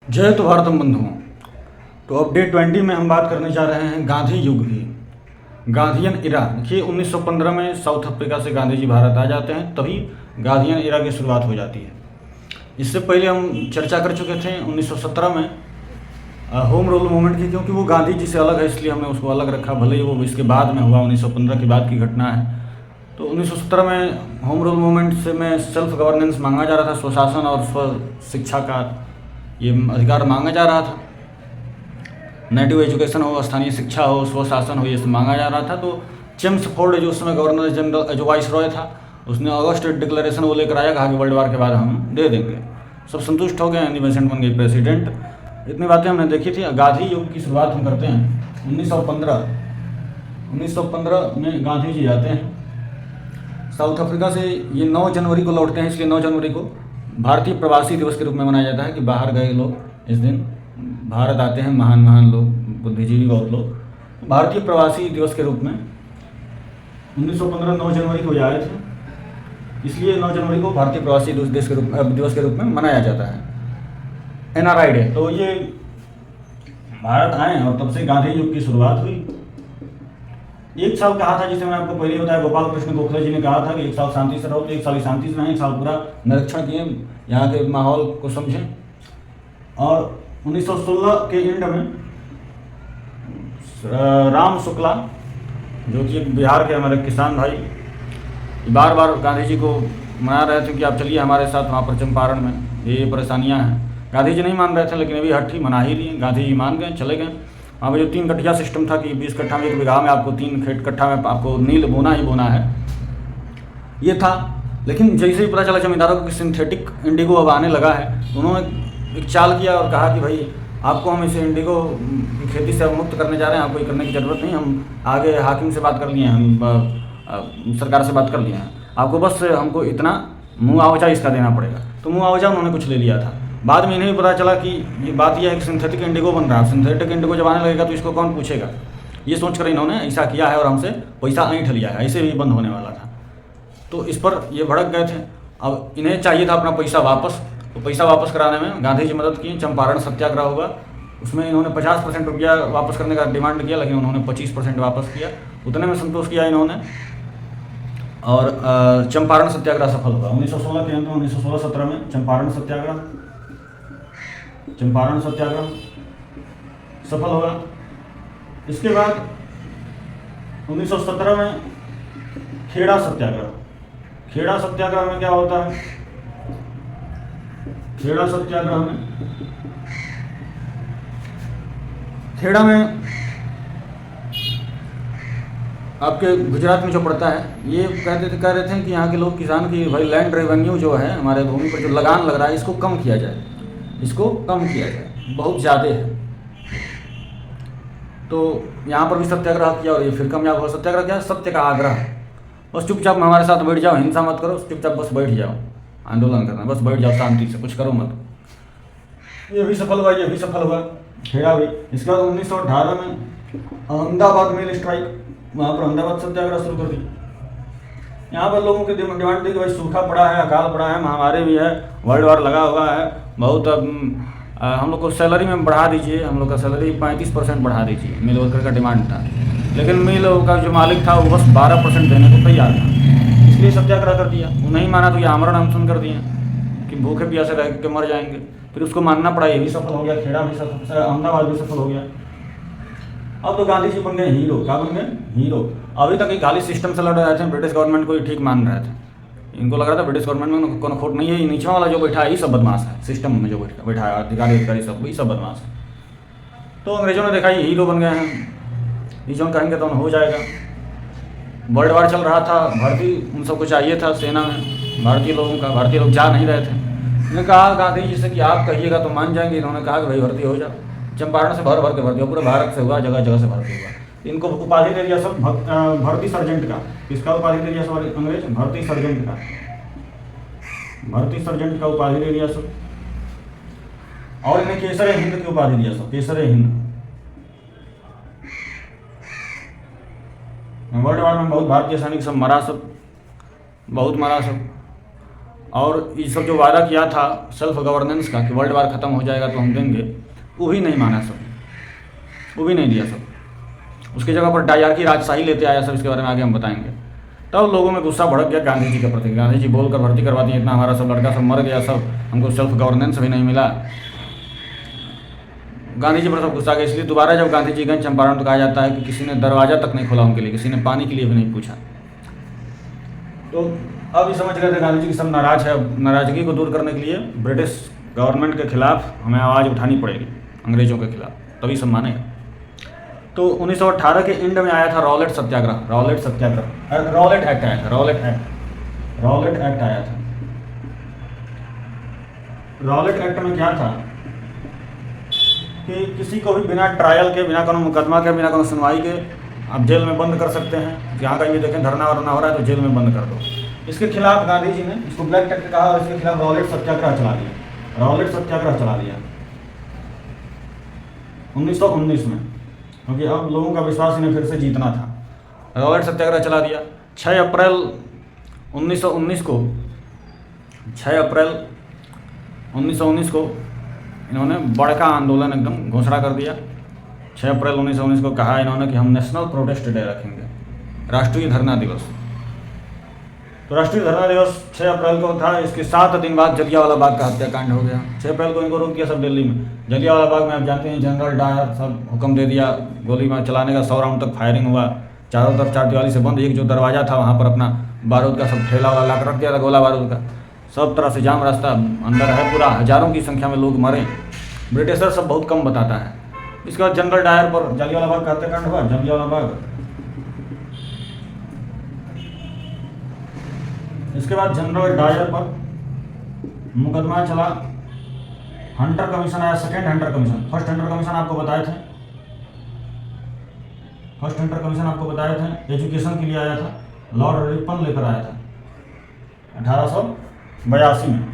जय तो भारतम बंधुओं। तो अपडेट 20 में हम बात करने जा रहे हैं गांधी युग की, गांधीयन इरा। देखिए 1915 में साउथ अफ्रीका से गांधी जी भारत आ जाते हैं, तभी गांधीयन इरा की शुरुआत हो जाती है। इससे पहले हम चर्चा कर चुके थे 1917 में होम रूल मूवमेंट की, क्योंकि वो गांधी जी से अलग है इसलिए हमने उसको अलग रखा, भले ही वो इसके बाद में हुआ, 1915 के बाद की घटना है। तो 1917 में होम रूल मूवमेंट से में सेल्फ गवर्नेंस मांगा जा रहा था, स्वशासन और स्व शिक्षा का ये अधिकार मांगा जा रहा था। नेटिव एजुकेशन हो, स्थानीय शिक्षा हो, स्वशासन हो, ये सब मांगा जा रहा था। तो चेम्सफोर्ड जो उस समय गवर्नर जनरल जो वाइस रॉय था, उसने अगस्त डिक्लेरेशन वो लेकर आया, कहा कि वर्ल्ड वार के बाद हम दे देंगे। सब संतुष्ट हो गए, एनी बेसेंट बन गई प्रेसिडेंट। इतनी बातें हमने देखी थी। गांधी युग की शुरुआत हम करते हैं 1915 में गांधी जी आते हैं साउथ अफ्रीका से। ये 9 जनवरी को लौटते हैं, इसलिए 9 जनवरी को भारतीय प्रवासी दिवस के रूप में मनाया जाता है कि बाहर गए लोग इस दिन भारत आते हैं, महान महान लोग, बुद्धिजीवी बहुत लोग। भारतीय प्रवासी दिवस के रूप में 1915 9 जनवरी को आए थे, इसलिए 9 जनवरी को भारतीय प्रवासी दिवस के रूप में मनाया जाता है, NRI डे। तो ये भारत आए और तब से गांधी युग की शुरुआत हुई। एक साल कहा था, जिसे मैंने आपको पहले बताया, गोपाल कृष्ण गोखले जी ने कहा था कि एक साल शांति से रहो, तो एक साल शांति से रहें, एक साल पूरा निरीक्षण किए, यहाँ के माहौल को समझें। और 1916 के एंड में राम शुक्ला, जो कि बिहार के हमारे किसान भाई, बार बार गांधी जी को मना रहे थे कि आप चलिए हमारे साथ वहाँ पर चंपारण में, ये परेशानियाँ हैं। गांधी जी नहीं मान रहे थे, लेकिन अभी हट्टी मना ही लिए। गांधी जी मान गए, चले गए। वहाँ पर जो 3 कट्ठिया सिस्टम था कि 20 कट्ठा में 1 बीघा में आपको 3 कट्ठा में आपको नील बोना ही बोना है, ये था। लेकिन जैसे ही पता चला जमींदारों को कि सिंथेटिक इंडिगो अब आने लगा है, तो उन्होंने एक चाल किया और कहा कि भाई आपको हम इसे इंडिगो की खेती से मुक्त करने जा रहे हैं, आपको ये करने की ज़रूरत नहीं। हम आगे हाकिम से बात कर लिए हैं, हम सरकार से बात कर लिए हैं, आपको बस हमको इतना मुआवजा इसका देना पड़ेगा। तो मुआवजा उन्होंने कुछ ले लिया था। बाद में इन्हें भी पता चला कि ये बात यह है कि सिंथेटिक इंडिगो बन रहा है, सिंथेटिक इंडिगो जब आने लगेगा तो इसको कौन पूछेगा। ये सोचकर इन्होंने ऐसा किया है और हमसे पैसा ऐंठ लिया है, ऐसे भी बंद होने वाला था। तो इस पर ये भड़क गए थे। अब इन्हें चाहिए था अपना पैसा वापस, तो पैसा वापस कराने में गांधी जी मदद की। चंपारण सत्याग्रह हुआ, उसमें इन्होंने 50% रुपया वापस करने का डिमांड किया, लेकिन उन्होंने 25% वापस किया। उतने में संतोष किया इन्होंने, और चंपारण सत्याग्रह सफल हुआ 1916 के अंत में। 1916-17 में चंपारण सत्याग्रह सफल हुआ। इसके बाद 1917 में खेड़ा सत्याग्रह। खेड़ा सत्याग्रह में क्या होता है? खेड़ा सत्याग्रह में आपके गुजरात में जो पड़ता है, ये कह रहे थे कि यहाँ के लोग किसान की भाई लैंड रेवेन्यू जो है, हमारे भूमि पर जो लगान लग रहा है, इसको कम किया जाए, बहुत ज़्यादा है। तो यहाँ पर भी सत्याग्रह किया और ये फिर कामयाब हुआ। सत्याग्रह क्या है? सत्य का आग्रह। बस चुपचाप हमारे साथ बैठ जाओ, हिंसा मत करो, चुपचाप बस बैठ जाओ, आंदोलन करना, बस बैठ जाओ शांति से, कुछ करो मत। ये भी सफल हुआ, खेड़ा भी। इसके बाद 1918 में अहमदाबाद मेल स्ट्राइक, वहाँ पर अहमदाबाद सत्याग्रह शुरू कर दी। यहाँ पर लोगों की डिमांड थी कि भाई सूखा पड़ा है, अकाल पड़ा है, महामारी भी है, वर्ल्ड वार लगा हुआ है, बहुत हम लोग को सैलरी में बढ़ा दीजिए, हम लोग का सैलरी 35% बढ़ा दीजिए, मिल वर्कर का डिमांड था। लेकिन मिल का जो मालिक था वो बस 12% देने को तैयार था, इसलिए सत्याग्रह कर दिया। वो नहीं माना तो ये आमरण अनशन कर दिया कि भूखे प्यासे रह के मर जाएंगे। फिर उसको मानना पड़ा, ये भी सफल हो गया, खेड़ा भी सफल, अहमदाबाद भी सफल हो गया। अब तो गांधी जी बन गए हीरो। क्या बन गए? हीरो। अभी तक ये खाली सिस्टम से लड़ रहे थे, ब्रिटिश गवर्नमेंट को ही ठीक मान रहे थे। इनको लग रहा था ब्रिटिश गवर्नमेंट में कोनो खोट नहीं है, नीचे वाला जो बैठा है ये सब बदमाश है, सिस्टम में जो बैठा है अधिकारी सब, वही सब बदमाश है। तो अंग्रेजों ने देखा ये हीरो बन गए हैं, ये जो कहेंगे तो हो जाएगा। वर्ल्ड वार चल रहा था, भर्ती उन सबको चाहिए था सेना में, भारतीय लोग जा नहीं रहे थे। उन्होंने कहा गांधी जी से कि आप कहिएगा तो मान जाएंगे। इन्होंने कहा कि भाई भर्ती हो जाओ। चंपारण से भर के भर्ती हुआ, पूरे भारत से हुआ, जगह जगह से भर्ती हुआ। इनको उपाधि दे दिया सब भर्ती सर्जेंट का। किसका उपाधि दे दिया सब अंग्रेज? भर्ती सर्जेंट का उपाधि दे दिया सब। और इन्हें केसर हिंद की उपाधि दिया सब, केसर हिंद। वर्ल्ड वार में बहुत भारतीय सैनिक सब मरा, सब बहुत मरा सब। और ये सब जो वादा किया था सेल्फ गवर्नेंस का कि वर्ल्ड वार ख़त्म हो जाएगा तो हम देंगे, वो भी नहीं माना सब, वो भी नहीं दिया सब। उसकी जगह पर डायरकी राजशाही लेते आया सब। इसके बारे में आगे हम बताएंगे। तब लोगों में गुस्सा भड़क गया गांधी जी के प्रति। गांधी जी बोलकर भर्ती करवा दिए, इतना हमारा सब लड़का सब मर गया, सब हमको सेल्फ गवर्नेंस भी नहीं मिला। गांधी जी पर सब गुस्सा गया। इसलिए दोबारा जब गांधी जी गए चंपारण तो कहा जाता है कि किसी ने दरवाज़ा तक नहीं खोला उनके लिए, किसी ने पानी के लिए भी नहीं पूछा। तो अब ये समझ गए थे गांधी जी की सब नाराज है। नाराज़गी को दूर करने के लिए ब्रिटिश गवर्नमेंट के खिलाफ हमें आवाज़ उठानी पड़ेगी, अंग्रेज़ों के खिलाफ, तभी सब मानेगा। तो 1918 के एंड में आया था रॉलेट सत्याग्रह। रॉलेट सत्याग्रह, रॉलेट एक्ट आया था। रॉलेट एक्ट आया था। रॉलेट एक्ट में क्या था कि किसी को भी बिना ट्रायल के, बिना कोनो मुकदमा के, बिना कोनो सुनवाई के आप जेल में बंद कर सकते हैं। जहाँ कहीं भी देखें धरना वरना हो रहा है तो जेल में बंद कर दो। इसके खिलाफ गांधी जी ने इसको ब्लैक एक्ट कहा और इसके खिलाफ रॉलेट सत्याग्रह चला दिया। रॉलेट सत्याग्रह चला दिया 1919 में, क्योंकि अब लोगों का विश्वास इन्हें फिर से जीतना था। रॉलेट सत्याग्रह चला दिया। 6 अप्रैल 1919 को 6 अप्रैल 1919 को इन्होंने बड़का आंदोलन एकदम घोषणा कर दिया। 6 अप्रैल 1919 को कहा इन्होंने कि हम नेशनल प्रोटेस्ट डे रखेंगे, राष्ट्रीय धरना दिवस। तो राष्ट्रीय धरना दिवस 6 अप्रैल को था। इसके 7 दिन बाद जलियांवाला बाग का हत्याकांड हो गया। 6 अप्रैल को इनको रोक दिया सब दिल्ली में। जलियांवाला बाग में आप जानते हैं जनरल डायर सब हुक्म दे दिया गोली में चलाने का। 100 राउंड तक फायरिंग हुआ। चारों तरफ चारदीवारी से बंद। एक जो दरवाज़ा था वहाँ पर अपना बारूद का सब ठेला वाला ला कर रख दिया था, गोला बारूद का। सब तरह से जाम रास्ता अंदर है पूरा। हज़ारों की संख्या में लोग मरे। ब्रिटिशर सब बहुत कम बताता है। इसके बाद जनरल डायर पर जलियांवाला बाग का हत्याकांड हुआ। जलियांवाला बाग, इसके बाद जनरल डायर पर मुकदमा चला। हंटर कमीशन आया, second Hunter commission. First Hunter commission आपको बताए थे, फर्स्ट हंटर कमीशन आपको बताए थे एजुकेशन के लिए आया था। लॉर्ड रिपन लेकर आया था 1882 में।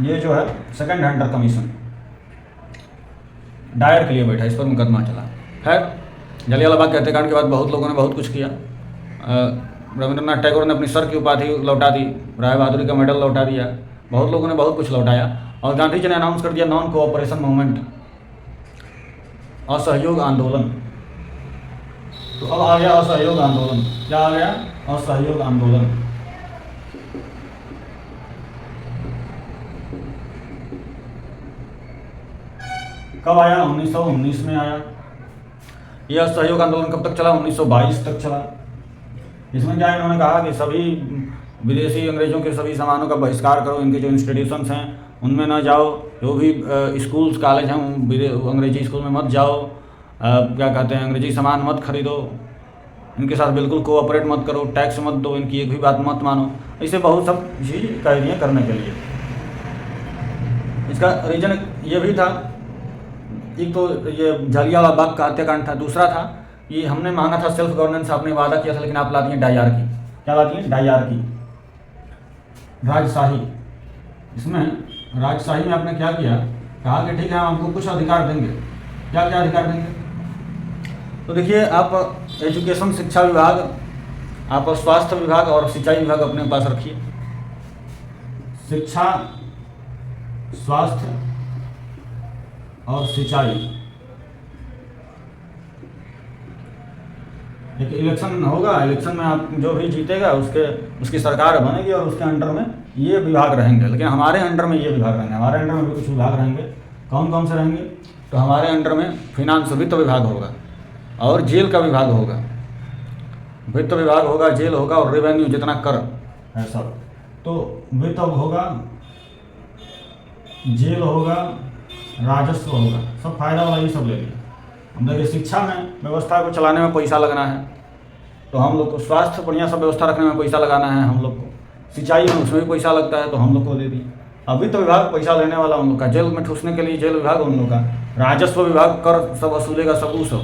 ये जो है सेकेंड हंटर कमीशन डायर के लिए बैठा, इस पर मुकदमा चला। खैर जलियांवाला बाग के हत्याकांड के बाद बहुत लोगों ने बहुत कुछ किया। रविंद्रनाथ टैगोर ने अपनी सर की उपाधि लौटा दी, राय बहादुरी का मेडल लौटा दिया। बहुत लोगों ने बहुत कुछ लौटाया। और गांधी जी ने अनाउंस कर दिया नॉन कोऑपरेशन मूवमेंट, असहयोग आंदोलन। तो अब आ गया असहयोग आंदोलन। क्या आ गया? असहयोग आंदोलन। कब आया? 1919 में आया। यह असहयोग आंदोलन कब तक चला? 1922 तक चला। इसमें क्या इन्होंने कहा कि सभी विदेशी अंग्रेज़ों के सभी सामानों का बहिष्कार करो, इनके जो इंस्टीट्यूशंस हैं उनमें ना जाओ, जो भी स्कूल्स कॉलेज हैं अंग्रेजी स्कूल में मत जाओ, क्या कहते हैं अंग्रेजी सामान मत खरीदो, इनके साथ बिल्कुल कोऑपरेट मत करो, टैक्स मत दो, इनकी एक भी बात मत मानो। ऐसे बहुत सब चीज़ कह दिए करने के लिए। इसका रीज़न ये भी था, एक तो ये जलियांवाला बाग का हत्याकांड था, दूसरा था ये हमने मांगा था सेल्फ गवर्नेंस, आपने वादा किया था, लेकिन आप ला दिए डायरकी। क्या ला दिए? डायरकी, राजशाही। इसमें राजशाही में आपने क्या किया? कहा कि ठीक है हम आपको कुछ अधिकार देंगे। क्या क्या अधिकार देंगे? तो देखिए, आप एजुकेशन शिक्षा विभाग, आप स्वास्थ्य विभाग और सिंचाई विभाग अपने पास रखिए। शिक्षा, स्वास्थ्य और सिंचाई। एक इलेक्शन होगा, इलेक्शन में आप जो भी जीतेगा उसकी सरकार बनेगी और उसके अंडर में ये विभाग रहेंगे। लेकिन हमारे अंडर में ये विभाग रहेंगे, हमारे अंडर में भी कुछ विभाग रहेंगे। कौन कौन से रहेंगे? तो हमारे अंडर में फिनांस, वित्त विभाग होगा और जेल का विभाग होगा। वित्त विभाग होगा, जेल होगा और रेवेन्यू जितना कर है सब। तो वित्त होगा, जेल होगा, राजस्व होगा, सब फायदा वाला ये सब ले लिया। हम देखिए शिक्षा में व्यवस्था को चलाने में पैसा लगना है तो हम लोग को, स्वास्थ्य बढ़िया सब व्यवस्था रखने में पैसा लगाना है हम लोग को, सिंचाई में उसमें भी पैसा लगता है तो हम लोग को दे दिए। अब वित्त विभाग पैसा लेने वाला उन लोग का, जेल में ठूसने के लिए जेल विभाग उन लोग का, राजस्व विभाग कर सब वसूलेगा सब वो सब।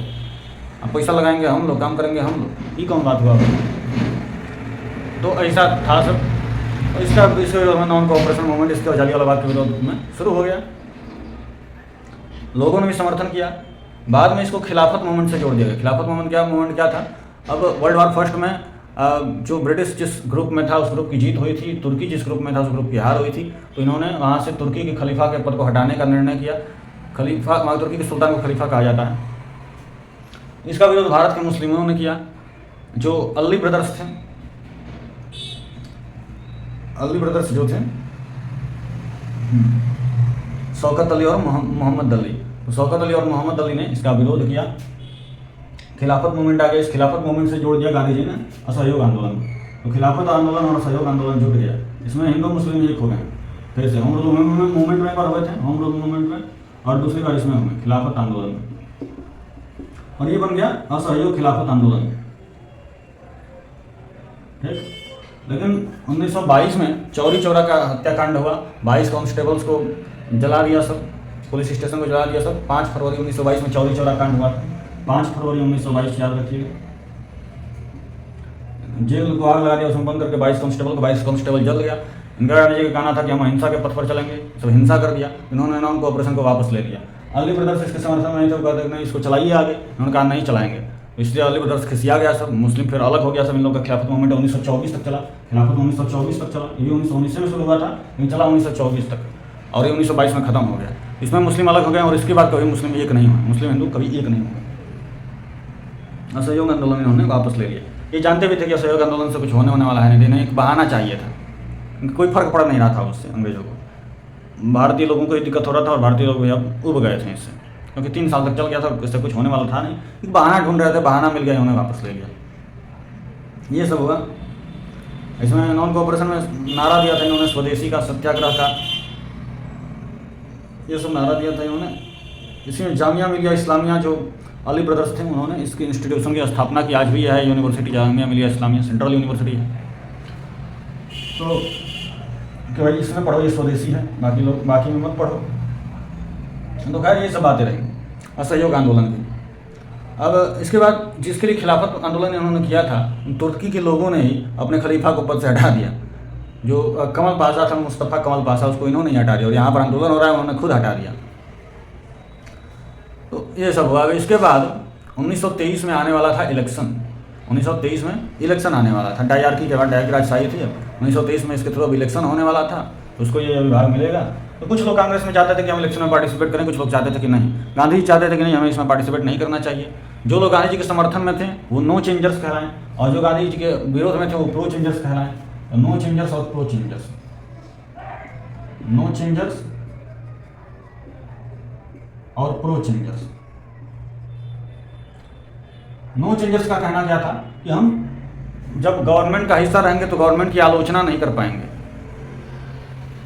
अब पैसा लगाएंगे हम लोग, काम करेंगे हम लोग, ये कौन बात हुआ? तो ऐसा था सब। तो इसका विरोध में नॉन कोऑपरेशन मूवमेंट इसके जलियांवाला बाग के विरोध में शुरू हो गया। लोगों ने भी समर्थन किया। बाद में इसको खिलाफत मूवमेंट से जोड़ दिया गया। खिलाफत मूवमेंट क्या था? अब वर्ल्ड वार फर्स्ट में जो ब्रिटिश जिस ग्रुप में था उस ग्रुप की जीत हुई थी, तुर्की जिस ग्रुप में था उस ग्रुप की हार हुई थी। तो इन्होंने वहाँ से तुर्की के खलीफा के पद को हटाने का निर्णय किया। खलीफा, वहाँ तुर्की के सुल्तान को खलीफा कहा जाता है। इसका विरोध भारत के मुस्लिमों ने किया। जो अली ब्रदर्स थे, अली ब्रदर्स जो थे, शौकत अली और मोहम्मद अली, तो शौकत अली और मोहम्मद अली ने इसका विरोध किया। खिलाफत मूवमेंट आ गया। इस खिलाफत मूवमेंट से जोड़ दिया गांधी जी ने असहयोग आंदोलन। तो खिलाफत आंदोलन और असहयोग आंदोलन जुट गया। इसमें हिंदू मुस्लिम एक हो गए। फिर से होम रूल मूवमेंट में एक बार हुए थे, होम रूल मूवमेंट में, और दूसरी बार इसमें हुए खिलाफत आंदोलन में, और ये बन गया असहयोग खिलाफत आंदोलन। ठीक। लेकिन 1922 में चौरी चौरा का हत्याकांड हुआ। 22 कांस्टेबल्स को जला दिया, सब पुलिस स्टेशन को जला दिया सब। 5 फरवरी 1922 में चौरी चौरा कांड हुआ। 5 फरवरी 1922 याद रखिएगा। जेल को आग लगा दिया, उसमें बंद करके 22 कांस्टेबल जल गया। इंदिरा गांधी जी का कहना था कि हम अहिंसा के पथ पर चलेंगे, सब हिंसा कर दिया। इन्होंने ना उनको ऑपरेशन को वापस ले लिया। अली ब्रदर्स इसके समर्थन में नहीं थे, कहते नहीं इसको चलाइए आगे। उन्होंने कहा नहीं चलाएंगे, इसलिए अली ब्रदर्स खिसिया गया सब। मुस्लिम फिर अलग हो गया सब। इन लोगों का खिलाफत मूवमेंट 1924 तक चला। खिलाफत 1924 तक चला। ये 1919 में शुरू हुआ था, लेकिन चला 1924 तक, और ये 1922 में खत्म हो गया। इसमें मुस्लिम अलग हो गए, और इसके बाद कभी मुस्लिम एक नहीं हुए, मुस्लिम हिंदू कभी एक नहीं हुए। असहयोग आंदोलन इन्होंने वापस ले लिया। ये जानते भी थे कि असहयोग आंदोलन से कुछ होने वाला है नहीं, एक बहाना चाहिए था। कोई फर्क पड़ नहीं रहा था उससे अंग्रेजों को। भारतीय लोगों को ये दिक्कत हो रहा था, और भारतीय लोग अब उब गए थे इससे, क्योंकि 3 साल तक चल गया था, इससे कुछ होने वाला था नहीं। एक बहाना ढूंढ रहे थे, बहाना मिल गया, इन्होंने वापस ले लिया। ये सब हुआ। इसमें नॉन कोऑपरेशन में नारा दिया था इन्होंने, स्वदेशी का, सत्याग्रह का, ये सब नारा दिया था इन्होंने। इसमें जामिया मिलिया इस्लामिया जो अली ब्रदर्स थे, उन्होंने इसकी इंस्टीट्यूशन की स्थापना की। आज भी है university, Jamia Millia Islamia central university है। तो कि भाई इसमें पढ़ो, ये स्वदेशी है, बाकी लोग बाकी में मत पढ़ो। तो खैर ये सब बातें रही असहयोग आंदोलन की। अब इसके बाद जिसके लिए खिलाफत आंदोलन इन्होंने किया था, तुर्की के लोगों ने ही अपने खलीफा को पद से हटा दिया। जो कमल पाशा था, मुस्तफ़ा कमल पाशा, उसको इन्होंने ही हटा दिया, और यहाँ पर आंदोलन हो रहा है उन्होंने खुद हटा दिया। तो ये सब हुआ। इसके बाद 1923 में आने वाला था इलेक्शन। 1923 में इलेक्शन आने वाला था। डायरकी के बाद डायरकी राजशाही थी। 1923 में इसके थ्रू अब इलेक्शन होने वाला था, तो उसको ये विभाग मिलेगा। तो कुछ लोग कांग्रेस में चाहते थे कि हम इलेक्शन में पार्टिसिपेट करें, कुछ लोग चाहते थे कि नहीं। गांधी जी चाहते थे कि नहीं, हमें इसमें पार्टिसिपेट नहीं करना चाहिए। जो लोग गांधी जी के समर्थन में थे वो नो चेंजर्स कहलाएं, और जो गांधी जी के विरोध में थे वो प्रो चेंजर्स कहलाएं। तो नो चेंजर्स और प्रो चेंजर्स, नो चेंजर्स और प्रो चेंजर्स। नो चेंजर्स का कहना क्या था कि हम जब गवर्नमेंट का हिस्सा रहेंगे तो गवर्नमेंट की आलोचना नहीं कर पाएंगे,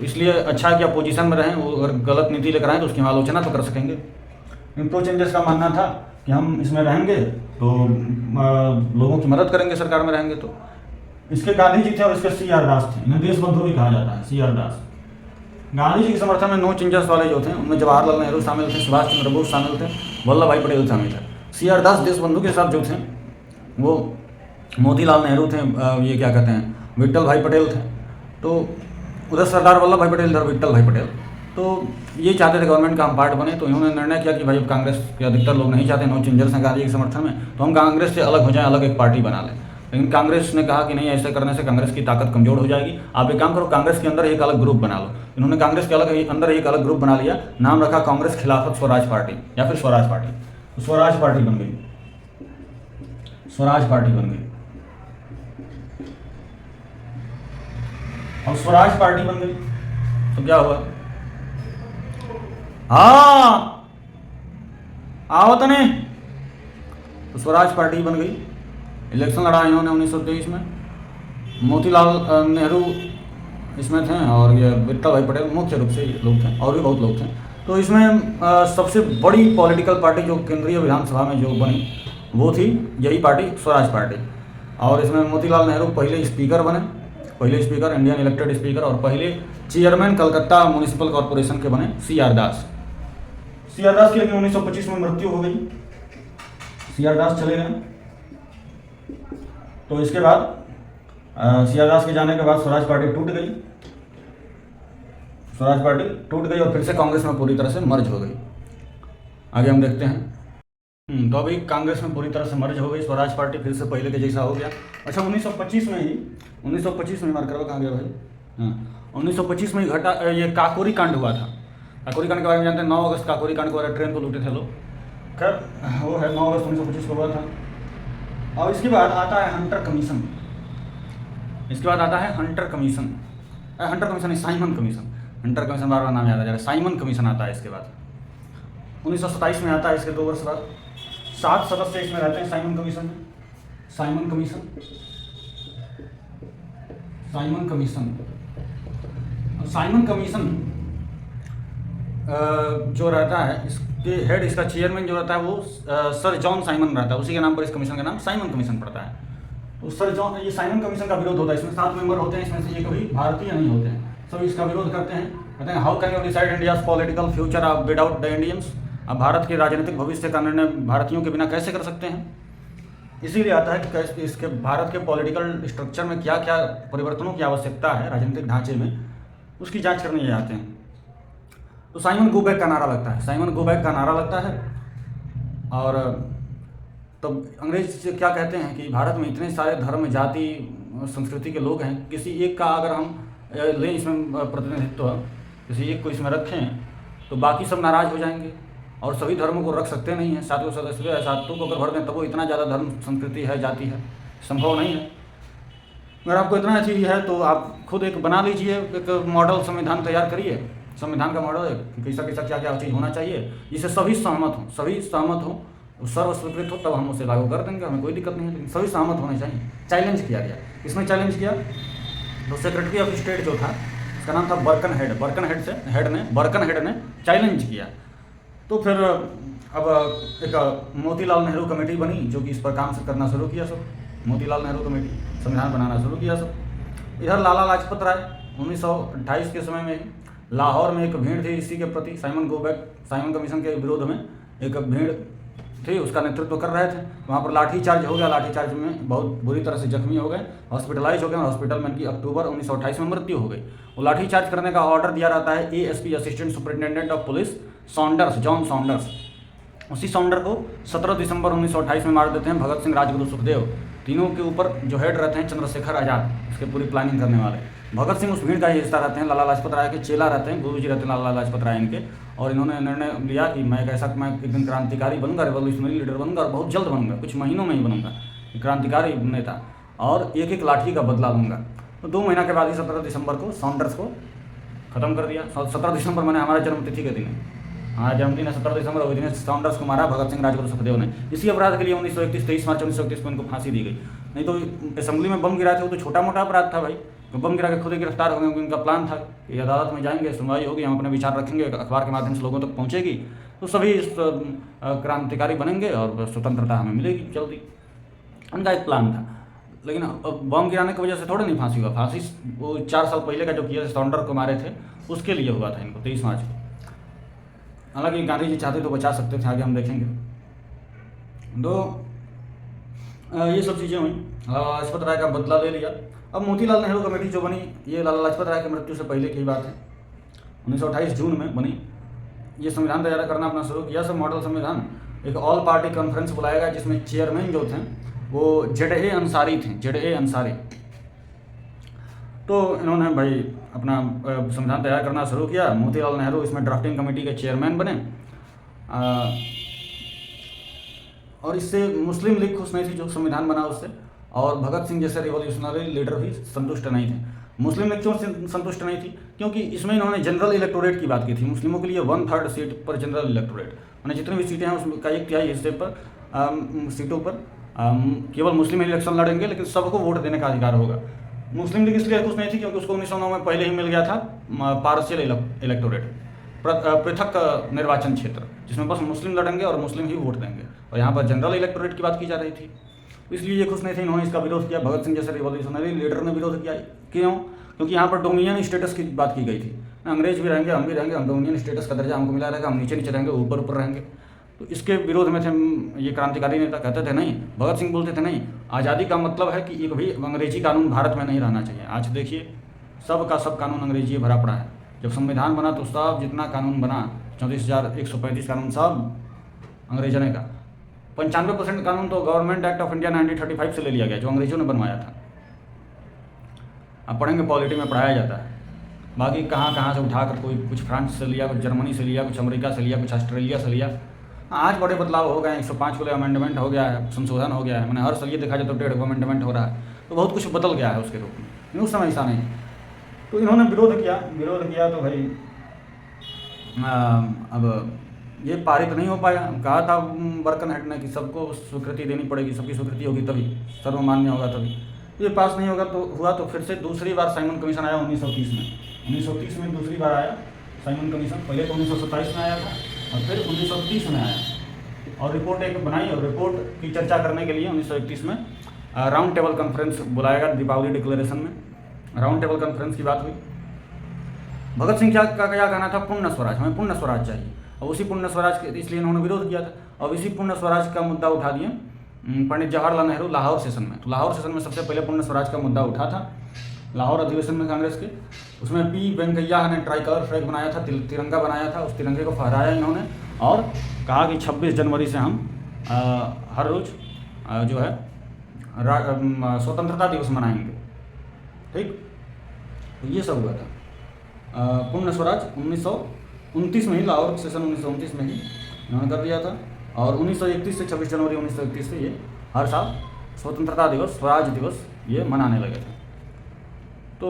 इसलिए अच्छा है कि अपोजिशन में रहें। वो अगर गलत नीति लेकर आएँ तो उसकी हम आलोचना तो कर सकेंगे। प्रो चेंजर्स का मानना था कि हम इसमें रहेंगे तो लोगों की मदद करेंगे, सरकार में रहेंगे। तो इसके गांधी जी थे और इसके CR दास थे। इन्हें देशबंधु भी कहा जाता है, CR दास। गांधी जी के समर्थन में नो चेंजर्स वाले जो थे उनमें जवाहरलाल नेहरू शामिल थे, सुभाष चंद्र बोस शामिल थे, वल्लभ भाई पटेल शामिल थे। CR दास देशबंधु के साथ जो थे वो मोतीलाल नेहरू थे, ये क्या कहते हैं, विट्ठल भाई पटेल थे। तो उधर सरदार वल्लभ भाई पटेल, इधर विट्ठल भाई पटेल। तो ये चाहते थे गवर्नमेंट का हम पार्ट बने। तो इन्होंने निर्णय किया कि भाई कांग्रेस के अधिकतर लोग नहीं चाहते, नो चेंजर्स हैं गांधी के समर्थन में, तो हम कांग्रेस से अलग हो जाएं, अलग एक पार्टी बना लें। लेकिन कांग्रेस ने कहा कि नहीं, ऐसे करने से कांग्रेस की ताकत कमजोर हो जाएगी, आप एक काम करो, कांग्रेस के अंदर एक अलग ग्रुप बना लो। इन्होंने कांग्रेस के अंदर एक अलग ग्रुप बना लिया, नाम रखा कांग्रेस खिलाफत स्वराज पार्टी या फिर स्वराज पार्टी। तो स्वराज पार्टी बन गई, स्वराज पार्टी बन गई। और स्वराज पार्टी बन गई तो क्या हुआ, हाँ आओ तो नहीं, तो स्वराज पार्टी बन गई। इलेक्शन लड़ा इन्होंने 1923 में। मोतीलाल नेहरू इसमें थे, और ये विट्ठल भाई पटेल मुख्य रूप से लोग थे, और भी बहुत लोग थे। तो इसमें सबसे बड़ी पॉलिटिकल पार्टी जो केंद्रीय विधानसभा में जो बनी वो थी यही पार्टी, स्वराज पार्टी। और इसमें मोतीलाल नेहरू पहले स्पीकर बने, पहले स्पीकर, इंडियन इलेक्टेड स्पीकर, और पहले चेयरमैन कलकत्ता म्यूनिसिपल कॉरपोरेशन के बने CR दास। CR दास की लेकिन 1925 में मृत्यु हो गई, CR दास चले गए। तो इसके बाद CR दास के जाने के बाद स्वराज पार्टी टूट गई, स्वराज पार्टी टूट गई और फिर से कांग्रेस में पूरी तरह से मर्ज हो गई। आगे हम देखते हैं। तो अभी कांग्रेस में पूरी तरह से मर्ज हो गई, स्वराज पार्टी फिर से पहले के जैसा हो गया। अच्छा 1925 में ही 1925 में मार्कर कहाँ गया भाई, हाँ 1925 में ही घटा ये काकोरी कांड हुआ था। काकोरी कांड के बारे में जानते हैं, 9 अगस्त काकोरी कांड को वाला ट्रेन को लूटे थे लोग। खैर वो है 9 अगस्त 1925 को हुआ था। और इसके बाद आता है हंटर कमीशन। इसके बाद आता है हंटर कमीशन, हंटर कमीशन नहीं साइमन कमीशन, हंटर कमीशन बार बार नाम याद आ जा रहा है। साइमन कमीशन आता है इसके बाद 1927 में आता है, इसके 2 वर्ष बाद। 7 सदस्य इसमें रहते हैं साइमन कमीशन में। Simon commission, Simon commission, Simon commission जो रहता है इसके हेड, इसका चेयरमैन जो रहता है वो सर जॉन साइमन रहता है, उसी के नाम पर इस कमीशन का नाम साइमन कमीशन पड़ता है। तो सर जॉन, ये साइमन कमीशन का विरोध होता है। इसमें 7 मेंबर होते हैं, इसमें से ये कभी भारतीय नहीं होते हैं, सभी इसका विरोध करते हैं। कहते हैं how can you decide India's political future without the Indians. अब भारत के राजनीतिक भविष्य का निर्णय भारतीयों के बिना कैसे कर सकते हैं। इसीलिए आता है कि कैसे इसके भारत के पॉलिटिकल स्ट्रक्चर में क्या क्या परिवर्तनों की आवश्यकता है, राजनीतिक ढांचे में, उसकी जांच करने ये आते हैं। तो साइमन गो बैक का नारा लगता है, साइमन गो बैक का नारा लगता है। और तो अंग्रेज क्या कहते हैं कि भारत में इतने सारे धर्म, जाति, संस्कृति के लोग हैं, किसी एक का अगर हम लें इसमें प्रतिनिधित्व, किसी एक को इसमें रखें तो बाकी सब नाराज़ हो जाएंगे। और सभी धर्मों को रख सकते नहीं हैं, 7 सदस्य है, 7 को अगर भर दें तब वो इतना ज़्यादा धर्म, संस्कृति है, जाति है, संभव नहीं है। अगर आपको इतना अच्छी है तो आप खुद एक बना लीजिए, एक मॉडल संविधान तैयार करिए, संविधान का मॉडल है कि कैसा कैसा क्या क्या चीज़ होना चाहिए, जिससे सभी सहमत हों, सभी सहमत हों, सर्व स्वीकृत हो, तब हम उसे लागू कर देंगे, हमें कोई दिक्कत नहीं है, लेकिन सभी सहमत होने चाहिए। चैलेंज किया गया, इसमें चैलेंज किया तो सेक्रेटरी ऑफ स्टेट जो था, उसका नाम था बर्कन हेड, बर्कन हेड से बर्कन हेड ने चैलेंज किया। तो फिर अब एक मोतीलाल नेहरू कमेटी बनी जो कि इस पर काम से करना शुरू किया सब, मोतीलाल नेहरू कमेटी, संविधान बनाना शुरू किया सब। इधर लाला लाजपत राय 1928 के समय में लाहौर में एक भीड़ थी इसी के प्रति, Simon go back, Simon commission के विरोध में एक भीड़ थी, उसका नेतृत्व कर रहे थे। वहाँ पर लाठीचार्ज हो गया, लाठीचार्ज में बहुत बुरी तरह से जख्मी हो गए, हॉस्पिटलाइज हो गए, और हॉस्पिटल में इनकी अक्टूबर 1928 में मृत्यु हो गई। वो लाठीचार्ज करने का ऑर्डर दिया रहता है ASP, assistant superintendent of police Saunders, John Saunders. उसी सॉन्डर को 17 दिसंबर 1928 में मार देते हैं भगत सिंह, राजगुरु, सुखदेव। तीनों के ऊपर जो हेड रहते हैं चंद्रशेखर आज़ाद, इसके पूरी प्लानिंग करने वाले। भगत सिंह उस भीड़ का ही हिस्सा रहते हैं, लाला लाजपत राय के चेला रहते हैं, गुरु जी रहते हैं लाला लाजपत राय इनके। और इन्होंने निर्णय लिया कि मैं एक दिन क्रांतिकारी बनूंगा, रेवोल्यूशनरी लीडर बनूंगा, और बहुत जल्द बनूंगा, कुछ महीनों में ही बनूंगा क्रांतिकारी नेता, और एक एक लाठी का बदला लूँगा। तो 2 महीना के बाद ही 17 दिसंबर को सॉन्डर्स को ख़त्म कर दिया। 17 दिसंबर मैंने हमारा जन्मतिथि के दिन है, हमारा जन्मदिन है 17 दिसंबर, उस दिन सॉन्डर्स को मारा भगत सिंह, राजगुरु, सुखदेव ने। इसी अपराध के लिए 1931 23 मार्च 1931 को इनको फांसी दी गई। नहीं तो असेंबली में बम गिराए थे वो तो छोटा मोटा अपराध था भाई, तो बम गिरा के खुद ही गिरफ्तार हो गए। उनका प्लान था कि अदालत में जाएंगे, सुनवाई होगी, हम अपने विचार रखेंगे, अखबार के माध्यम से लोगों तक पहुँचेगी, तो सभी क्रांतिकारी बनेंगे और स्वतंत्रता हमें मिलेगी जल्दी। उनका एक प्लान था। लेकिन बम गिराने की वजह से थोड़ा नहीं फांसी हुआ, फांसी वो 4 साल पहले का जो किया सॉन्डर को मारे थे उसके लिए हुआ था इनको 23 मार्च को। हालांकि गांधी जी चाहते तो बचा सकते थे, आगे हम देखेंगे। तो ये सब चीज़ें हुई, लाला लाजपत राय का बदला ले लिया। अब मोतीलाल नेहरू कमेटी जो बनी, ये लाला लाजपत राय की मृत्यु से पहले की बात है, 1928 जून में बनी। ये संविधान तैयार करना अपना शुरू किया, सब मॉडल संविधान। एक ऑल पार्टी कॉन्फ्रेंस बुलाया गया जिसमें चेयरमैन जो थे वो ZA अंसारी थे, ZA अंसारी। तो इन्होंने भाई अपना संविधान तैयार करना शुरू किया। मोतीलाल नेहरू इसमें ड्राफ्टिंग कमेटी के चेयरमैन बने। और इससे मुस्लिम लीग खुश नहीं थी जो संविधान बना उससे, और भगत सिंह जैसे रिवॉल्यूशनरी लीडर भी संतुष्ट नहीं थे। मुस्लिम लीग क्यों संतुष्ट नहीं थी? क्योंकि इसमें इन्होंने जनरल इलेक्टोरेट की बात की थी, मुस्लिमों के लिए 1/3 सीट पर जनरल इलेक्टोरेट, मैंने जितनी भी सीटें हैं उसका 1/3 हिस्से पर सीटों पर केवल मुस्लिम इलेक्शन लड़ेंगे, लेकिन सबको वोट देने का अधिकार होगा। मुस्लिम लीग इसलिए खुश नहीं थी क्योंकि उसको 1909 में पहले ही मिल गया था पार्शियल इलेक्टोरेट, पृथक निर्वाचन क्षेत्र, जिसमें बस मुस्लिम लड़ेंगे और मुस्लिम ही वोट देंगे, और यहाँ पर जनरल इलेक्टोरेट की बात की जा रही थी। इसलिए ये खुश नहीं थे, इन्होंने इसका विरोध किया। भगत सिंह जैसे रिवॉल्यूशनरी लीडर ने विरोध किया। क्यों? क्योंकि यहाँ पर डोमिनियन स्टेटस की बात की गई थी, अंग्रेज भी रहेंगे, हम भी रहेंगे, हम डोमिनियन स्टेटस का दर्जा हमको मिला रहेगा, हम नीचे नीचे रहेंगे, ऊपर ऊपर रहेंगे। तो इसके विरोध में थे ये क्रांतिकारी नेता। कहते थे नहीं, भगत सिंह बोलते थे नहीं, आज़ादी का मतलब है कि एक भी अंग्रेजी कानून भारत में नहीं रहना चाहिए। आज देखिए सब का सब कानून अंग्रेजी भरा पड़ा है। जब संविधान बना तो सब जितना कानून बना 34,135 कानून सब अंग्रेजने का, 95% कानून तो गवर्नमेंट एक्ट ऑफ इंडिया 1935 से ले लिया गया, जो अंग्रेजों ने बनवाया था। आप पढ़ेंगे, पॉलिटी में पढ़ाया जाता है। बाकी कहाँ कहाँ से उठाकर, कोई कुछ फ्रांस से लिया, कुछ जर्मनी से लिया, कुछ अमेरिका से लिया, कुछ ऑस्ट्रेलिया से लिया। आज बड़े बदलाव हो गए हैं, 105 को अमेंडमेंट हो गया है, संशोधन हो गया है। मैंने हर साल ये देखा जाए तो 1.5 अमेंडमेट हो रहा है, तो बहुत कुछ बदल गया है उसके रूप में। उस समय ऐसा नहीं। तो इन्होंने विरोध किया तो भाई अब ये पारित नहीं हो पाया। कहा था बर्कनहेड ने कि सबको स्वीकृति देनी पड़ेगी, सबकी स्वीकृति होगी तभी, सर्वमान्य होगा तभी। ये पास नहीं होगा तो हुआ, तो फिर से दूसरी बार साइमन कमीशन आया 1930 में। 1930 में दूसरी बार आया साइमन कमीशन। पहले तो 1927 में आया था और फिर 1930 में आया और रिपोर्ट एक बनाई। और रिपोर्ट की चर्चा करने के लिए 1931 में राउंड टेबल कॉन्फ्रेंस बुलाया गया। दीपावली डिक्लेरेशन में राउंड टेबल कॉन्फ्रेंस की बात हुई। भगत सिंह का क्या कहना था? पूर्ण स्वराज, हमें पूर्ण स्वराज चाहिए। और उसी पूर्ण स्वराज के इसलिए इन्होंने विरोध किया था। और इसी पूर्ण स्वराज का मुद्दा उठा दिए पंडित जवाहरलाल नेहरू लाहौर सेशन में। तो लाहौर सेशन में सबसे पहले पूर्ण स्वराज का मुद्दा उठा था, लाहौर अधिवेशन में कांग्रेस के। उसमें पी वेंकैया ने ट्राइकलर फ्लैग बनाया था, तिरंगा बनाया था। उस तिरंगे को फहराया इन्होंने और कहा कि 26 जनवरी से हम हर रोज़ जो है स्वतंत्रता दिवस मनाएंगे। ठीक, तो ये सब हुआ था। पूर्ण स्वराज 1929 में ही, लाहौर सेशन 1929 में ही इन्होंने कर दिया था। और 1931 से 26 जनवरी 1931 से ये हर साल स्वतंत्रता दिवस, स्वराज दिवस ये मनाने लगे थे। तो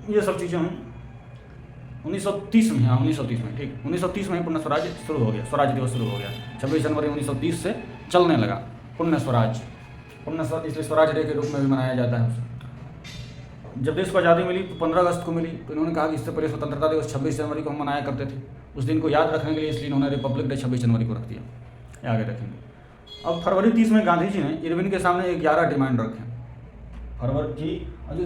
ये सब चीज़ें हम 1930 में, हाँ 1930 में, ठीक 1930 में ही पूर्ण स्वराज शुरू हो गया, स्वराज दिवस शुरू हो गया। 26 जनवरी 1930 से चलने लगा पूर्ण स्वराज। इसलिए स्वराज डे के रूप में भी मनाया जाता है उसे। जब देश को आज़ादी मिली तो 15 अगस्त को मिली, तो इन्होंने कहा कि इससे पहले स्वतंत्रता दिवस 26 जनवरी को हम मनाया करते थे। उस दिन को याद रखने के लिए इसलिए इन्होंने रिपब्लिक डे 26 जनवरी को रख दिया। आगे रखेंगे। अब फरवरी 30 में गांधी जी ने इरविन के सामने 11 डिमांड रखे फरवरी की,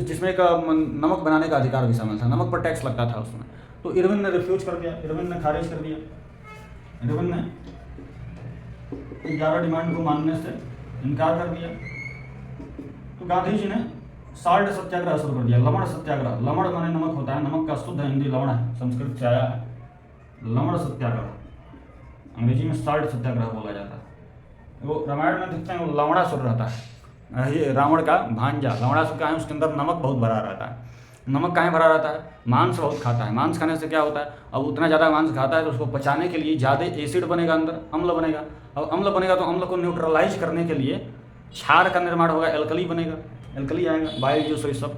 जिसमें एक नमक बनाने का अधिकार भी शामिल था। नमक पर टैक्स लगता था उसमें, तो इरविन ने रिफ्यूज कर दिया, इरविन ने खारिज कर दिया। इरविन ने 11 डिमांड को मानने से इनकार कर दिया। तो गांधी जी ने साल्ट सत्याग्रह शुरू कर दिया, लवण सत्याग्रह। लवण माने नमक होता है, नमक का शुद्ध हिंदी लवण है, संस्कृत से आया है। लवण सत्याग्रह, अंग्रेजी में साल्ट सत्याग्रह बोला जाता है। वो रामायण में देखते हैं वो लवणासुर रहता है, ये रावण का भांजा। लवणासुर का है, उसके अंदर नमक बहुत भरा रहता है। नमक कहाँ भरा रहता है? मांस बहुत खाता है। मांस खाने से क्या होता है? अब उतना ज़्यादा मांस खाता है तो उसको पचाने के लिए ज़्यादा एसिड बनेगा, अंदर अम्ल बनेगा। अब अम्ल बनेगा तो अम्ल को न्यूट्रलाइज करने के लिए क्षार का निर्माण होगा, एल्कली बनेगा, एल्कली आएगा, बाइल जो सब।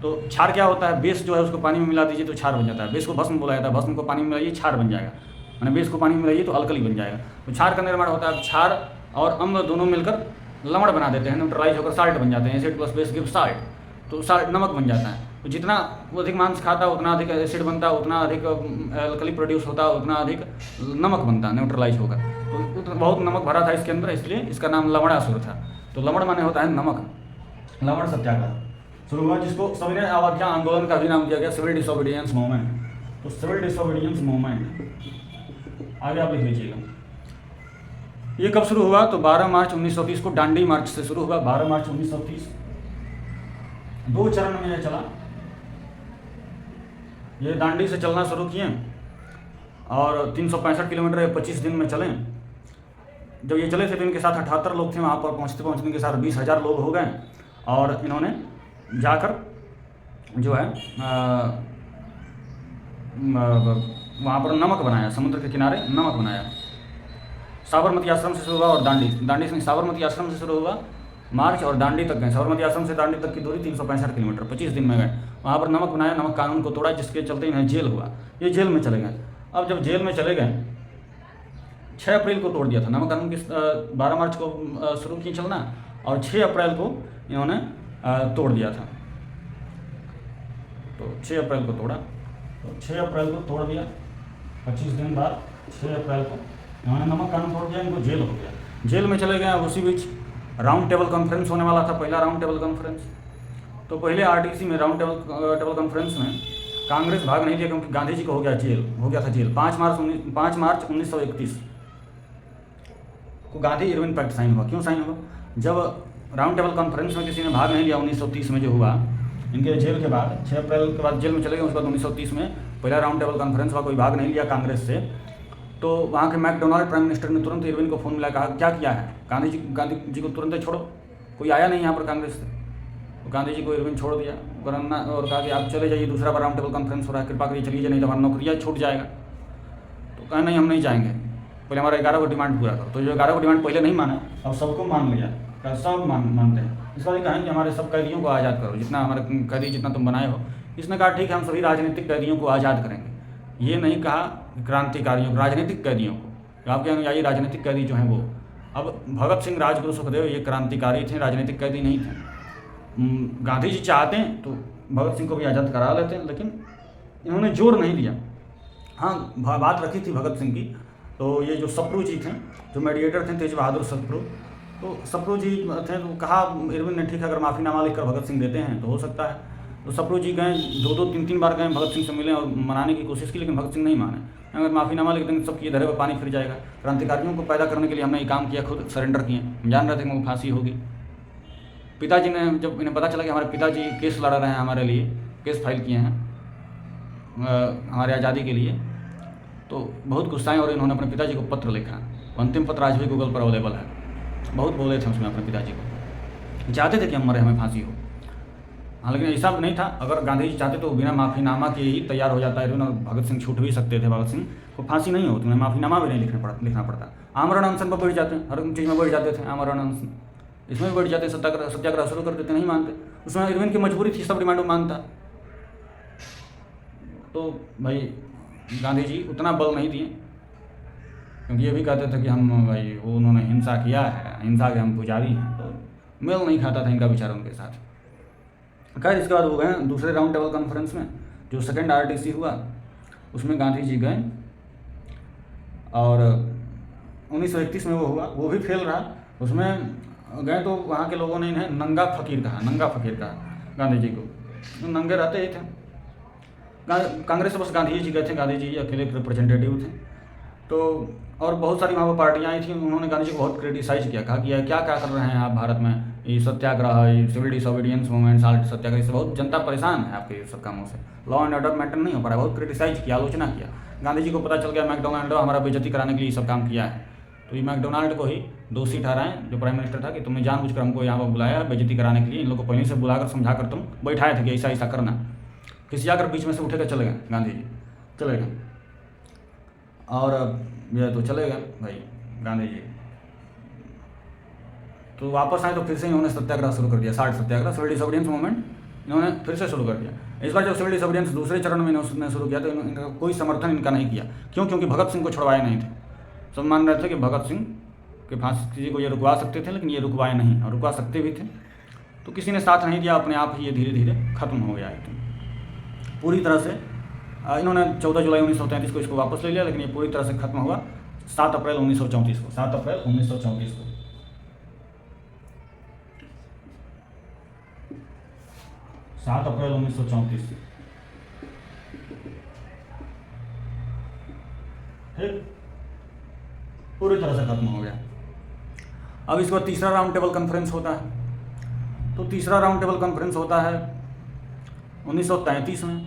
तो क्षार क्या होता है? बेस जो है उसको पानी में मिला दीजिए तो क्षार बन जाता है। बेस को भस्म बोला जाता है, भस्म को पानी में मिलाइए क्षार बन जाएगा, मैंने बेस को पानी में मिलाइए तो अल्कली बन जाएगा। तो क्षार का निर्माण होता है। क्षार और अम्ल दोनों मिलकर लवण बना देते हैं, न्यूट्रलाइज होकर साल्ट बन जाते हैं। Acid plus base give salt, तो साल्ट नमक बन जाता है। तो जितना वो अधिक मांस खाता है उतना अधिक एसिड बनता है, उतना अधिक अल्कली प्रोड्यूस होता है, उतना अधिक नमक बनता है, न्यूट्रलाइज होगा। तो बहुत नमक भरा था इसके अंदर, इसलिए इसका नाम लवणासुर था। तो लवण माने होता है नमक। लवण सत्याग्रह शुरू हुआ, जिसको सविनय अवज्ञा आंदोलन का भी नाम दिया गया, सिविल डिसोबीडियंस मूवमेंट। तो सिविल डिसोबीडियंस मूवमेंट आगे आप लिख लीजिएगा। ये कब शुरू हुआ? तो 12 मार्च 1930 को दांडी मार्च से शुरू हुआ। 12 मार्च 1930 2 चरण में यह चला। ये दांडी से चलना शुरू किए और 365 किलोमीटर 25 दिन में चले। जब ये चले थे तो इनके साथ 78 लोग थे। वहाँ पर पहुँचते इनके साथ 20,000 लोग हो गए और इन्होंने जाकर जो है वहाँ पर नमक बनाया, समुद्र के किनारे नमक बनाया। साबरमती आश्रम से शुरू हुआ और दांडी से साबरमती आश्रम से शुरू हुआ मार्च और दांडी तक गए। साबरमती आश्रम से दांडी तक की दूरी 365 किलोमीटर 25 दिन में गए। वहाँ पर नमक बनाया, नमक कानून को तोड़ा, जिसके चलते इन्हें जेल हुआ। ये जेल में चले गए। अब जब जेल में चले गए 6 अप्रैल को तोड़ दिया था नमक कानून की। 12 मार्च को शुरू की चलना और 6 अप्रैल को इन्होंने तोड़ दिया था। तो 6 अप्रैल को तोड़ा, तो 6 अप्रैल को तोड़ दिया। 25 दिन बाद 6 अप्रैल को इन्होंने नमक कानून तोड़ दिया, इनको जेल हो गया। जेल में चले गए। उसी बीच राउंड टेबल कॉन्फ्रेंस होने वाला था, पहला राउंड टेबल कॉन्फ्रेंस। तो पहले आरटीसी में राउंड टेबल कॉन्फ्रेंस में कांग्रेस भाग नहीं दिया क्योंकि गांधी जी को हो गया था जेल। 5 मार्च 1931 को गांधी इरविन पैक्ट साइन हुआ। क्यों साइन हुआ? जब राउंड टेबल कॉन्फ्रेंस में किसी ने भाग नहीं लिया 1930 में जो हुआ, इनके जेल के बाद 6 अप्रैल के बाद जेल में चले गए। उसके बाद 1930 में पहला राउंड टेबल कॉन्फ्रेंस हुआ, कोई भाग नहीं लिया कांग्रेस से। तो वहाँ के मैकडोनाल्ड प्राइम मिनिस्टर ने तुरंत इरविन को फ़ोन मिला, कहा क्या किया है, गांधी जी को तुरंत छोड़ो, कोई आया नहीं यहाँ पर कांग्रेस से। तो गांधी जी को इरविन छोड़ दिया वरना, और कहा कि आप चले जाइए, दूसरा बार राउंड टेबल कॉन्फ्रेंस हो रहा है, कृपा करिए चलिए, नहीं तो हमारा नौकरियाँ छूट जाएगा। तो कहा नहीं, हम नहीं जाएंगे, पहले हमारा 11 को डिमांड पूरा करो। तो जो 11 को डिमांड पहले नहीं माना, अब सबको मान लिया, सब मानते हैं। इस बार कहें कि हमारे सब कैदियों को आज़ाद करो, जितना हमारे कैदी जितना तुम बनाए हो। इसने कहा ठीक है, हम सभी राजनीतिक कैदियों को आज़ाद करेंगे। ये नहीं कहा क्रांतिकारियों, राजनीतिक कैदियों को। आपके अनुयायी राजनीतिक कैदी जो हैं वो, अब भगत सिंह, राजगुरु, सुखदेव ये क्रांतिकारी थे, राजनीतिक कैदी नहीं थे। गांधी जी चाहते हैं तो भगत सिंह को भी आज़ाद करा लेते हैं, लेकिन इन्होंने जोर नहीं दिया। हाँ, बात रखी थी भगत सिंह की, तो ये जो सप्रू जी थे, जो मेडिएटर थे, तेज बहादुर सप्रू, तो सप्रू जी थे, तो कहा इरविन ने ठीक है, अगर माफ़ीनामा लिखकर भगत सिंह देते हैं तो हो सकता है। तो सप्रू जी गए, 2-2, 3-3 बार गए, भगत सिंह से मिले और मनाने की कोशिश की, लेकिन भगत सिंह नहीं माने। अगर माफ़ीनामा लिख देंगे सबकी धरे पर पानी फिर जाएगा। क्रांतिकारियों को पैदा करने के लिए हमने ये काम किया, खुद सरेंडर किए, हम जान रहे थे कि वो फांसी होगी। पिताजी ने, जब इन्हें पता चला कि हमारे पिताजी केस लड़ रहे हैं हमारे लिए, केस फाइल किए हैं हमारे आज़ादी के लिए, तो बहुत गुस्साए और इन्होंने अपने पिताजी को पत्र लिखा। अंतिम पत्र आज भी गूगल पर अवेलेबल है। बहुत बोले थे उसमें अपने पिताजी को, चाहते थे कि हम मरे, हमें फांसी हो। हाँ, लेकिन ऐसा नहीं था। अगर गांधी जी चाहते तो बिना माफ़ीनामा के ही तैयार हो जाता है, भगत सिंह छूट भी सकते थे, भगत सिंह को फांसी नहीं होती, उन्हें माफ़ीनामा भी नहीं लिखना पड़ता। आमरण अनशन पर बैठ जाते हैं, हर चीज़ में बैठ जाते थे, आमरण अनशन इसमें भी बैठ जाते, सत्याग्रह शुरू कर देते, नहीं मानते। उसमें इरविन की मजबूरी थी, सब डिमांड मानता। तो भाई गांधी जी उतना बल नहीं दिए, क्योंकि ये भी कहते थे कि हम भाई वो उन्होंने हिंसा किया है, हिंसा के हम पुजारी हैं, तो मेल नहीं खाता था इनका विचार उनके साथ। खैर, इसके बाद वो गए दूसरे राउंड टेबल कॉन्फ्रेंस में, जो सेकंड RTC हुआ, उसमें गांधी जी गए और 1931 में वो हुआ, वो भी फेल रहा। उसमें गए तो वहाँ के लोगों ने इन्हें नंगा फकीर कहा गांधी जी को, तो नंगे रहते ही थे। कांग्रेस से बस गांधी जी गए थे, गांधी जी अकेले रिप्रेजेंटेटिव थे। तो और बहुत सारी वहाँ पर पार्टियाँ आई थी, उन्होंने गांधी जी को बहुत क्रिटिसाइज़ किया, कहा कि यह क्या कर रहे हैं आप भारत में, ये सत्याग्रह, ये सिविल डिसोबीडियंस मूवमेंट, साल्ट सत्याग्रह, इससे बहुत जनता परेशान है आपके सब कामों से, लॉ एंड ऑर्डर मेंटेन नहीं हो पा रहा है। बहुत क्रिटिसाइज़ किया, आलोचना किया। गांधी जी को पता चल गया मैकडोनाल्ड हमारा बेइज्जती कराने के लिए ये सब काम किया है, तो ये मैकडोनाल्ड को ही दोषी ठहराएं, जो प्राइम मिनिस्टर था, कि तुमने जानबूझकर हमको यहाँ पर बुलाया बेइज्जती कराने के लिए, इन लोगों को पहले से बुलाकर समझा कर तुम बैठाए थे कि ऐसा ऐसा करना। किसी आकर बीच में से उठे कर चले गए, गांधी जी चले गए, और ये तो चले गए भाई गांधी जी। तो वापस आए तो फिर से इन्होंने सत्याग्रह शुरू कर दिया, साल्ट सत्याग्रह, सिविल डिसोबीडियंस मूवमेंट इन्होंने फिर से शुरू कर दिया। इस बार जब सिविल डिसोबीडियंस दूसरे चरण में इन्होंने शुरू किया तो इनका कोई समर्थन इनका नहीं किया। क्यों? क्योंकि भगत सिंह को छुड़वाए नहीं थे। सब मान रहे थे कि भगत सिंह के फांसी को ये रुकवा सकते थे, लेकिन ये रुकवाए नहीं, और रुकवा सकते भी थे। तो किसी ने साथ नहीं दिया, अपने आप ही ये धीरे धीरे खत्म हो गया है पूरी तरह से। इन्होंने 14 जुलाई 1933 को इसको वापस ले लिया, लेकिन ये पूरी तरह से खत्म हुआ 7 अप्रैल 1934 को। 7 अप्रैल 1934 को 7 अप्रैल 1934 ठीक पूरी तरह से खत्म हो गया। अब इसके बाद तीसरा राउंड टेबल कॉन्फ्रेंस होता है। तो तीसरा राउंड टेबल कॉन्फ्रेंस होता है 1933 में,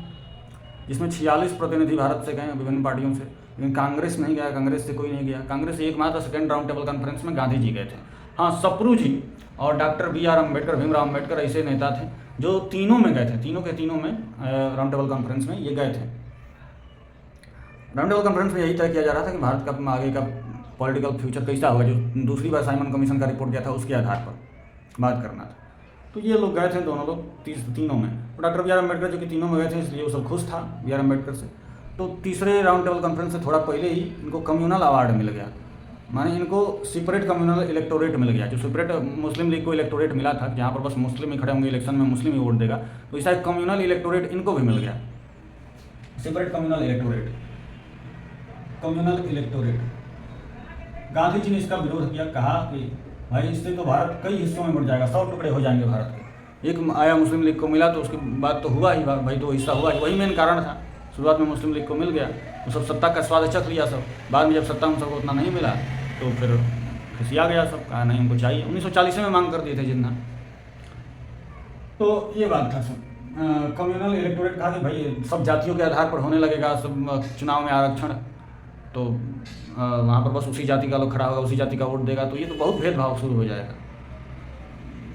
जिसमें 46 प्रतिनिधि भारत से गए विभिन्न पार्टियों से, लेकिन कांग्रेस नहीं गया, कांग्रेस से कोई नहीं गया। कांग्रेस से एकमात्र सेकेंड राउंड टेबल कॉन्फ्रेंस में गांधी जी गए थे। हाँ, सप्रू जी और डॉक्टर B.R. अम्बेडकर, भीमराव अम्बेडकर ऐसे नेता थे जो तीनों में गए थे, तीनों के तीनों में राउंड टेबल कॉन्फ्रेंस में ये गए थे। राउंड टेबल कॉन्फ्रेंस में यही तय किया जा रहा था कि भारत का आगे का पॉलिटिकल फ्यूचर कैसा होगा, जो दूसरी बार साइमन कमीशन का रिपोर्ट दिया था उसके आधार पर बात करना था। तो ये लोग गए थे, दोनों लोग तीनों में। तो डॉक्टर B.R. अम्बेडकर जो कि तीनों में गए थे, इसलिए वो सब खुश था B.R. अम्बेडकर से। तो तीसरे राउंड टेबल कॉन्फ्रेंस से थोड़ा पहले ही इनको कम्युनल अवार्ड मिल गया, माने इनको सेपरेट कम्युनल इलेक्टोरेट मिल गया। जो सेपरेट मुस्लिम लीग को इलेक्टोरेट मिला था, जहाँ पर बस मुस्लिम ही खड़े होंगे इलेक्शन में, मुस्लिम ही वोट देगा, तो ऐसा एक कम्युनल इलेक्टोरेट इनको भी मिल गया, separate communal electorate. Gandhi ji ने इसका विरोध किया, कहा कि भाई इससे तो भारत कई हिस्सों में बढ़ जाएगा, 100 टुकड़े हो जाएंगे भारत के। एक आया मुस्लिम लीग को मिला तो उसके बाद तो हुआ ही भाई, तो हिस्सा हुआ ही, वही मेन कारण था। शुरुआत में मुस्लिम लीग को मिल गया, तो सब सत्ता का स्वाद चख लिया सब। बाद में जब सत्ता में सबको उतना नहीं मिला तो फिर खिसिया गया सब, कहा नहीं हमको चाहिए। 1940 में मांग कर दिए थे जितना। तो ये बात था सब। कम्युनल इलेक्टोरेट कहा कि भाई सब जातियों के आधार पर होने लगेगा, सब चुनाव में आरक्षण। तो वहाँ पर बस उसी जाति का लोग खड़ा होगा, उसी जाति का वोट देगा, तो ये तो बहुत भेदभाव शुरू हो जाएगा,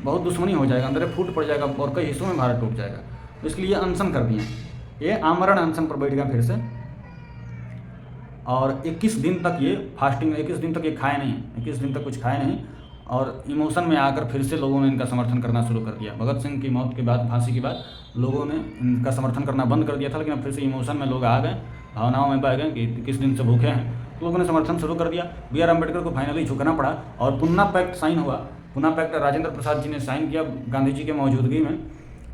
बहुत दुश्मनी हो जाएगा, अंदर फूट पड़ जाएगा और कई हिस्सों में भारत टूट जाएगा। तो इसलिए अनशन कर दिए, ये आमरण अनशन पर बैठ गया फिर से, और 21 दिन तक ये फास्टिंग, 21 दिन तक ये खाए नहीं, 21 दिन तक कुछ खाए नहीं, और इमोशन में आकर फिर से लोगों ने इनका समर्थन करना शुरू कर दिया। भगत सिंह की मौत के बाद, फांसी के बाद लोगों ने इनका समर्थन करना बंद कर दिया था, लेकिन अब फिर से इमोशन में लोग आ गए, भावनाओं में बह गए कि 21 दिन से भूखे हैं, तो लोगों ने समर्थन शुरू कर दिया। BR अम्बेडकर को फाइनली झुकना पड़ा और पुन्ना पैक्ट साइन हुआ। पुन्ना पैक्ट राजेंद्र प्रसाद जी ने साइन किया गांधी जी के मौजूदगी में,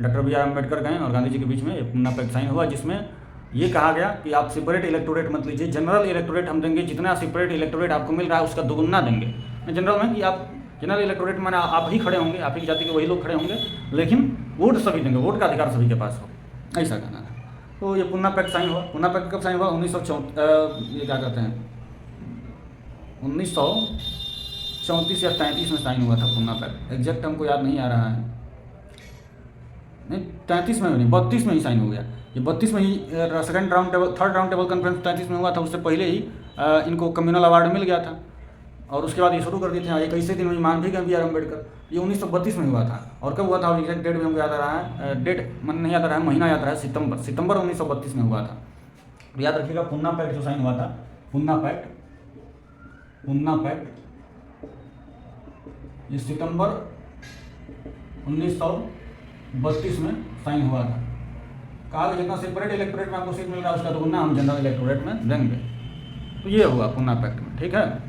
डॉक्टर BR अम्बेडकर गए और गांधी जी के बीच में ये पुन्ना पैक्ट साइन हुआ, जिसमें ये कहा गया कि आप सेपरेट इलेक्टोरेट मत लीजिए, जनरल इलेक्टोरेट हम देंगे, जितना सेपरेट इलेक्टोरेट आपको मिल रहा है उसका दोगुना देंगे। जनरल में कि आप जनरल इलेक्टोरेट माने आप ही खड़े होंगे, आप ही की जाति के वही लोग खड़े होंगे, लेकिन वोट सभी देंगे, वोट का अधिकार सभी के पास हो, ऐसा कहना था। तो ये पुन्ना पैक्ट साइन हुआ। पुन्ना पैक्ट कब साइन हुआ? 1934 या 33 में साइन हुआ था पुन्ना पैक्ट, एग्जैक्ट हमको याद नहीं आ रहा है, नहीं 33 में नहीं, 32 में ही साइन हो गया। ये 32 में ही थर्ड राउंड टेबल कॉन्फ्रेंस 33 में हुआ था, उससे पहले ही इनको कम्युनल अवार्ड मिल गया था, और उसके बाद ये शुरू कर दिए थे। 21 दिन में मान भी गए BR अम्बेडकर। ये 1932 में हुआ था, और कब हुआ था एग्जैक्ट डेट भी हमको याद आ रहा है, डेट मन नहीं याद आ रहा है, महीना याद आ रहा है, सितंबर 1932 में हुआ था। तो याद रखिएगा पुन्ना पैक्ट जो साइन हुआ था, पुन्ना पैक्ट ये सितंबर 1932 में साइन हुआ था। कहा कि जितना सेपरेट इलेक्टोरेट में आपको सीट मिल रहा है उसका दोगुना हम जनरल इलेक्टोरेट में देंगे। तो ये हुआ पुन्ना पैक्ट में, ठीक है,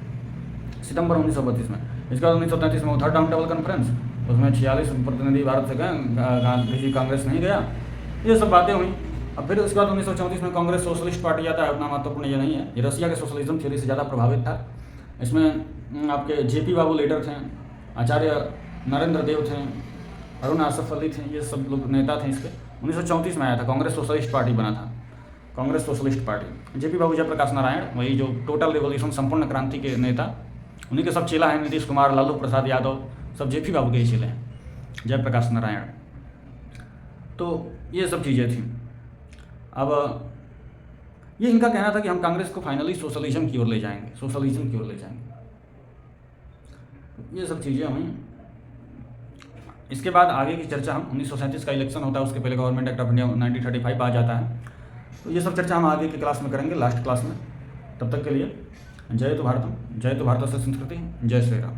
सितंबर 1932 में। इसके बाद 1933 में थर्ड राउंड टेबल कॉन्फ्रेंस, उसमें 46 प्रतिनिधि भारत से गए, गांधी जी कांग्रेस नहीं गया, ये सब बातें हुई। अब फिर उसके बाद 1934 में कांग्रेस सोशलिस्ट पार्टी आता है। उतना महत्वपूर्ण ये नहीं है, ये रसिया के सोशलिज्म थ्योरी से ज़्यादा प्रभावित था। इसमें आपके JP बाबू लीडर थे, आचार्य नरेंद्र देव थे, अरुण आसफ अली थे, ये सब लोग नेता थे इसके। 1934 में आया था, कांग्रेस सोशलिस्ट पार्टी बना था, कांग्रेस सोशलिस्ट पार्टी। JP बाबू जयप्रकाश नारायण, वही जो टोटल रिवॉल्यूशन संपूर्ण क्रांति के नेता, उन्हीं के सब चेला हैं, नीतीश कुमार, लालू प्रसाद यादव, सब JP बाबू के ही चेले हैं, जयप्रकाश नारायण। तो ये सब चीज़ें थी। अब ये इनका कहना था कि हम कांग्रेस को फाइनली सोशलिज्म की ओर ले जाएंगे, सोशलिज्म की ओर ले जाएंगे। ये सब चीज़ें हुई। इसके बाद आगे की चर्चा हम 1937 का इलेक्शन होता है, उसके पहले गवर्नमेंट एक्ट ऑफ इंडिया 1935 आ जाता है। तो ये सब चर्चा हम आगे की क्लास में करेंगे, लास्ट क्लास में। तब तक के लिए जय तो भारतम, जय तो भारत से संस्कृति, जय श्री राम।